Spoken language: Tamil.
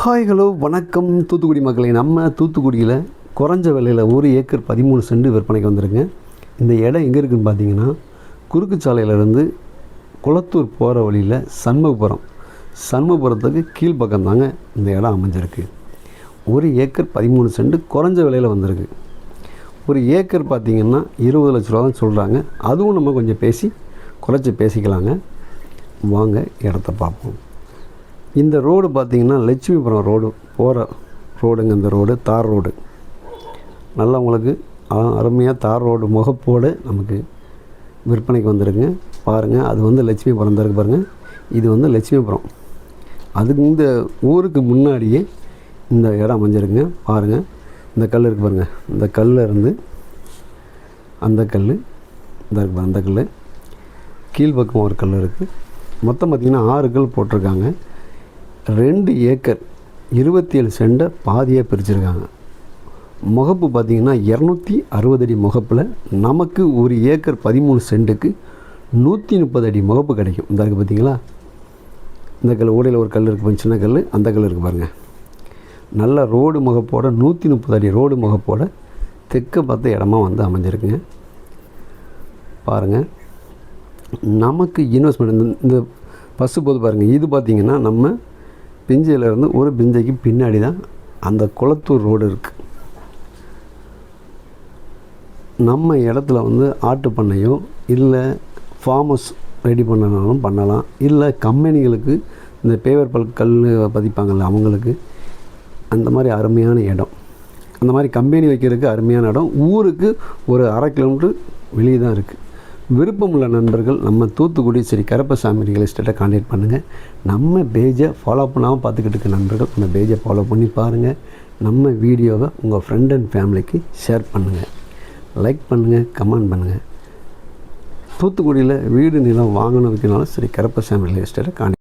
ஹாய் ஹலோ வணக்கம் தூத்துக்குடி மக்களே. நம்ம தூத்துக்குடியில் குறைஞ்ச விலையில் 1 ஏக்கர் 13 சென்ட் விற்பனைக்கு வந்திருங்க. இந்த இடம் எங்கே இருக்குதுன்னு பார்த்தீங்கன்னா, குறுக்கு சாலையிலேருந்து குளத்தூர் போகிற வழியில் சண்முகபுரத்துக்கு கீழ்ப்பக்கம் தாங்க இந்த இடம் அமைஞ்சிருக்கு. 1 ஏக்கர் 13 சென்ட் குறைஞ்ச விலையில் வந்திருக்கு. 1 ஏக்கர் பார்த்திங்கன்னா 20 லட்ச ரூபா தான் சொல்கிறாங்க. அதுவும் நம்ம கொஞ்சம் குறைச்சி பேசிக்கலாங்க. வாங்க இடத்த பார்ப்போம். இந்த ரோடு பார்த்திங்கன்னா லட்சுமிபுரம் ரோடு போகிற ரோடுங்க. இந்த ரோடு தார் ரோடு, நல்லா உங்களுக்கு அருமையாக தார் ரோடு முகப்போடு நமக்கு விற்பனைக்கு வந்துருங்க. பாருங்கள், அது வந்து லட்சுமிபுரம் தான் பாருங்கள். இது வந்து லட்சுமிபுரம். அதுக்கு இந்த ஊருக்கு முன்னாடியே இந்த இடம் அமைஞ்சிருக்குங்க. பாருங்கள், இந்த கல் இருக்குது பாருங்கள். இந்த கல்லில் இருந்து அந்த கல் இந்த இருக்கு, அந்த கல் கீழ்ப்பக்கம் ஒரு கல் இருக்குது. மொத்தம் பார்த்திங்கன்னா 6 கல் போட்டிருக்காங்க. 2 ஏக்கர் 27 சென்ட்டை பாதியாக பிரிச்சுருக்காங்க. முகப்பு பார்த்திங்கன்னா 260 அடி முகப்பில் நமக்கு 1 ஏக்கர் 13 சென்ட்டுக்கு 130 அடி முகப்பு கிடைக்கும். இந்த இருக்குது பார்த்திங்களா, இந்த கல் ஓடையில் ஒரு கல் இருக்குது, சின்ன கல், அந்த கல் இருக்குது பாருங்கள். நல்ல ரோடு முகப்போட 130 அடி ரோடு முகப்போட தெற்க பார்த்த இடமா வந்து அமைஞ்சிருக்குங்க. பாருங்கள், நமக்கு இன்வெஸ்ட்மெண்ட் இந்த பஸ்ஸு போது பாருங்கள். இது பார்த்திங்கன்னா நம்ம பிஞ்சையிலேருந்து ஒரு பிஞ்சைக்கு பின்னாடி தான் அந்த குளத்தூர் ரோடு இருக்குது. நம்ம இடத்துல வந்து ஆட்டு பண்ணையோ இல்லை ஃபார்ம் ஹவுஸ் ரெடி பண்ணனாலும் பண்ணலாம். இல்லை கம்பெனிகளுக்கு இந்த பேவர் பல்க் கல் பதிப்பாங்கள்ல, அவங்களுக்கு அந்த மாதிரி அருமையான இடம். அந்த மாதிரி கம்பெனி வைக்கிறதுக்கு அருமையான இடம். ஊருக்கு ஒரு 1/2 கிலோமீட்டர் வெளியே தான் இருக்குது. விருப்பமுள்ள நண்பர்கள் நம்ம தூத்துக்குடி ஸ்ரீ கருப்பசாமி ரியல் எஸ்டேட்டை கான்டாக்ட் பண்ணுங்கள். நம்ம பேஜை ஃபாலோ பண்ணாமல் பார்த்துக்கிட்டு இருக்க நண்பர்கள் நம்ம பேஜை ஃபாலோ பண்ணி பாருங்கள். நம்ம வீடியோவை உங்கள் ஃப்ரெண்ட் அண்ட் ஃபேமிலிக்கு ஷேர் பண்ணுங்கள், லைக் பண்ணுங்கள், கமெண்ட் பண்ணுங்கள். தூத்துக்குடியில் வீடு நிலம் வாங்கணும் வைக்கனாலும் ஸ்ரீ கருப்பசாமி ரியல் எஸ்டேட்டை கான்டாக்ட்